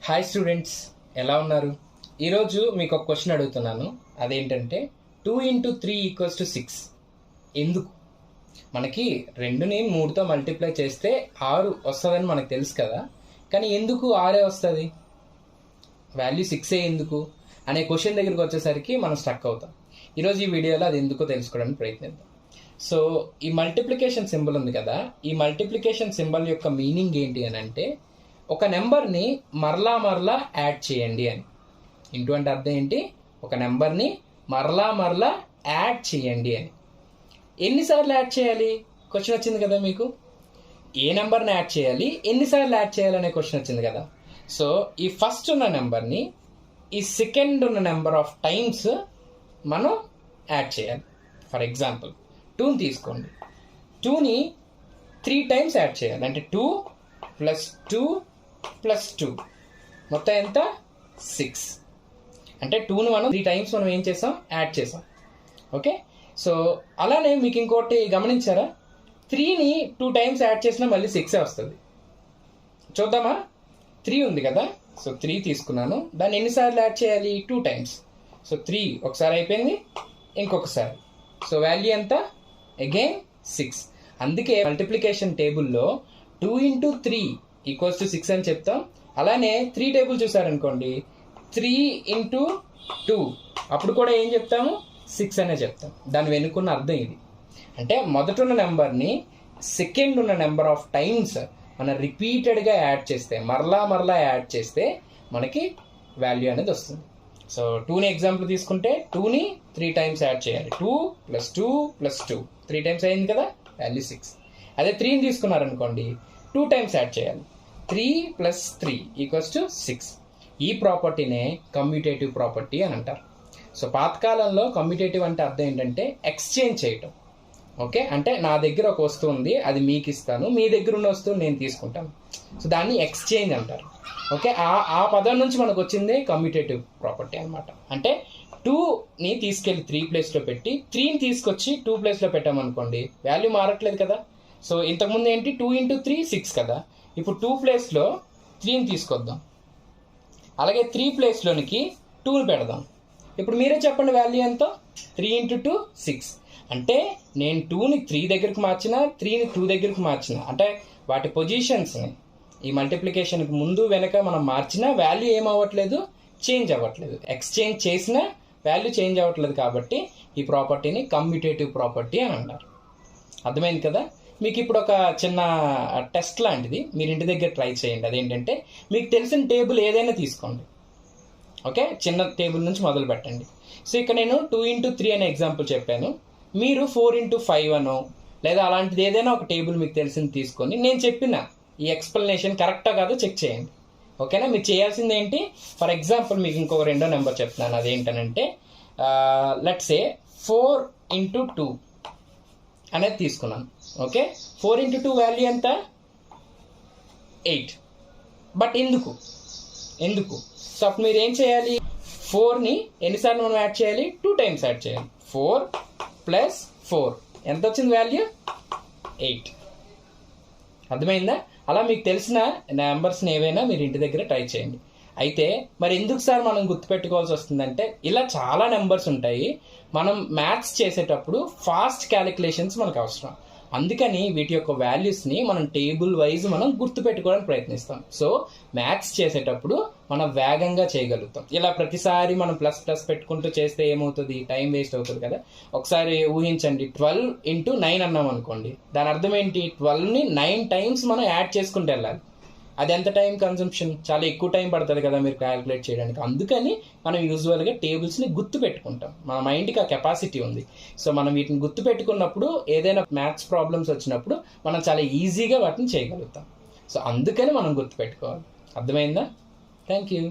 Hi students, ఎలా ఉన్నారు? ఈరోజు మీకు ఒక క్వశ్చన్ అడుగుతున్నాను. అదేంటంటే 2 into 3 = 6. ఎందుకు? మనకి 2ని 3తో మల్టిప్లై చేస్తే 6 వస్తుందని మనకు తెలుసు కదా, కానీ ఎందుకు 6 వస్తుంది, వాల్యూ 6 ఎందుకు అనే క్వశ్చన్ దగ్గరికి వచ్చేసరికి మనం స్టక్ అవుతాం. ఈరోజు ఈ వీడియోలో అది ఎందుకో తెలుసుకోవడానికి ప్రయత్నిద్దాం. సో ఈ మల్టిప్లికేషన్ సింబల్ ఉంది కదా, ఈ మల్టిప్లికేషన్ సింబల్ యొక్క మీనింగ్ ఏంటి అని అంటే, ఒక నెంబర్ని మరలా యాడ్ చేయండి అని. ఇంటూ అంటే అర్థం ఏంటి? ఒక నెంబర్ని మరలా యాడ్ చేయండి అని. ఎన్నిసార్లు యాడ్ చేయాలి క్వశ్చన్ వచ్చింది కదా మీకు. ఏ నెంబర్ని యాడ్ చేయాలి, ఎన్నిసార్లు యాడ్ చేయాలనే క్వశ్చన్ వచ్చింది కదా. సో ఈ ఫస్ట్ ఉన్న నెంబర్ని ఈ సెకండ్ ఉన్న నెంబర్ ఆఫ్ టైమ్స్ మనం యాడ్ చేయాలి. ఫర్ ఎగ్జాంపుల్ 2ని తీసుకోండి. 2ని 3 times యాడ్ చేయాలి. అంటే 2 + 2 + 2 మొత్తం ఎంత? 6. అంటే 2ని మనం 3 times మనం ఏం చేసాం? యాడ్ చేసాం. ఓకే, సో అలానే మీకు ఇంకోటి గమనించారా? 3ని 2 times యాడ్ చేసినా మళ్ళీ 6 వస్తుంది. చూద్దామా? 3 ఉంది కదా, సో 3 తీసుకున్నాను. దాన్ని ఎన్నిసార్లు యాడ్ చేయాలి? 2 times. సో 3 ఒకసారి అయిపోయింది, ఇంకొకసారి. సో వాల్యూ ఎంత? అగైన్ 6. అందుకే మల్టిప్లికేషన్ టేబుల్లో 2 into 3 = 6 అని చెప్తాం. అలానే 3 టేబుల్ చూసారనుకోండి, 3 into 2 అప్పుడు కూడా ఏం చెప్తాము? 6 అనే చెప్తాం. దాని వెనుకున్న అర్థం ఇది. అంటే మొదట ఉన్న నెంబర్ని సెకండ్ ఉన్న నెంబర్ ఆఫ్ టైమ్స్ మనం రిపీటెడ్గా యాడ్ చేస్తే, మరలా యాడ్ చేస్తే మనకి వాల్యూ అనేది వస్తుంది. సో 2ని ఎగ్జాంపుల్ తీసుకుంటే 2ని 3 times యాడ్ చేయాలి. 2 + 2 + 2 3 times అయింది కదా, వాల్యూ 6. అదే 3ని తీసుకున్నారనుకోండి, 2 times యాడ్ చేయాలి. 3 + 3 = 6. ఈ ప్రాపర్టీనే కమ్యూటేటివ్ ప్రాపర్టీ అని అంటారు. సో పాతకాలంలో కమ్యూటేటివ్ అంటే అర్థం ఏంటంటే ఎక్స్చేంజ్ చేయటం. ఓకే, అంటే నా దగ్గర ఒక వస్తువు ఉంది, అది మీకు ఇస్తాను, మీ దగ్గర ఉన్న వస్తువు నేను తీసుకుంటాను. సో దాన్ని ఎక్స్చేంజ్ అంటారు. ఓకే, ఆ పదం నుంచి మనకు వచ్చిందే కమ్యూటేటివ్ ప్రాపర్టీ అనమాట. అంటే 2ని తీసుకెళ్ళి 3 ప్లేస్లో పెట్టి 3ని తీసుకొచ్చి 2 ప్లేస్లో పెట్టామనుకోండి, వాల్యూ మారట్లేదు కదా. సో ఇంతకుముందు ఏంటి? 2 into 3 6 కదా. ఇప్పుడు 2 ప్లేస్లో 3ని తీసుకొద్దాం, అలాగే 3 ప్లేస్లోనికి 2ని పెడదాం. ఇప్పుడు మీరే చెప్పండి వాల్యూ ఎంతో? 3 into 2 6. అంటే నేను 2ని 3 దగ్గరికి మార్చిన, 3ని 2 దగ్గరికి మార్చిన, అంటే వాటి పొజిషన్స్ని ఈ మల్టిప్లికేషన్కి ముందు వెనక మనం మార్చిన వాల్యూ ఏమవ్వట్లేదు, చేంజ్ అవ్వట్లేదు. ఎక్స్చేంజ్ చేసిన వాల్యూ చేంజ్ అవ్వట్లేదు. కాబట్టి ఈ ప్రాపర్టీని కమ్యూటేటివ్ ప్రాపర్టీ అని అంటారు. అర్థమైంది కదా. మీకు ఇప్పుడు ఒక చిన్న టెస్ట్ లాంటిది మీరు ఇంటి దగ్గర ట్రై చేయండి. అదేంటంటే, మీకు తెలిసిన టేబుల్ ఏదైనా తీసుకోండి. ఓకే, చిన్న టేబుల్ నుంచి మొదలు పెట్టండి. సో ఇక్కడ నేను 2 into 3 అనే ఎగ్జాంపుల్ చెప్పాను. మీరు 4 into 5 అనో లేదా అలాంటిది ఏదైనా ఒక టేబుల్ మీకు తెలిసింది తీసుకొని నేను చెప్పిన ఈ ఎక్స్ప్లెనేషన్ కరెక్టా కాదో చెక్ చేయండి. ఓకేనా? మీరు చేయాల్సింది ఏంటి? ఫర్ ఎగ్జాంపుల్ మీకు ఇంకొక రెండో నెంబర్ చెప్తున్నాను. అదేంటనంటే లెట్స్ సే 4 into 2 అనేది తీసుకున్నాను. ఓకే, 4 into 2 వాల్యూ ఎంత? 8. బట్ ఎందుకు? సో అప్పుడు మీరు ఏం చేయాలి? 4ని ఎన్నిసార్లు మనం యాడ్ చేయాలి? 2 times యాడ్ చేయాలి. 4 + 4 ఎంత వచ్చింది వాల్యూ? 8. అర్థమైందా? అలా మీకు తెలిసిన నెంబర్స్ని ఏవైనా మీరు ఇంటి దగ్గర ట్రై చేయండి. అయితే మరి ఎందుకు సార్ మనం గుర్తుపెట్టుకోవాల్సి వస్తుందంటే, ఇలా చాలా నెంబర్స్ ఉంటాయి. మనం మ్యాథ్స్ చేసేటప్పుడు ఫాస్ట్ క్యాలిక్యులేషన్స్ మనకు అవసరం. అందుకని వీటి యొక్క వాల్యూస్ని మనం టేబుల్ వైజ్ మనం గుర్తుపెట్టుకోవడానికి ప్రయత్నిస్తాం. సో మ్యాథ్స్ చేసేటప్పుడు మనం వేగంగా చేయగలుగుతాం. ఇలా ప్రతిసారి మనం ప్లస్ పెట్టుకుంటూ చేస్తే ఏమవుతుంది? టైం వేస్ట్ అవుతుంది కదా. ఒకసారి ఊహించండి, 12 into 9 అన్నాం అనుకోండి. దాని అర్థం ఏంటి? 12ని 9 times మనం యాడ్ చేసుకుంటూ వెళ్ళాలి. అది ఎంత టైం కన్సంప్షన్? చాలా ఎక్కువ టైం పడుతుంది కదా మీరు క్యాలిక్యులేట్ చేయడానికి. అందుకని మనం యూజువల్గా టేబుల్స్ని గుర్తు పెట్టుకుంటాం. మన మైండ్కి ఆ కెపాసిటీ ఉంది. సో మనం వీటిని గుర్తు పెట్టుకున్నప్పుడు ఏదైనా మ్యాథ్స్ ప్రాబ్లమ్స్ వచ్చినప్పుడు మనం చాలా ఈజీగా వాటిని చేయగలుగుతాం. సో అందుకని మనం గుర్తుపెట్టుకోవాలి. అర్థమైందా? Thank you.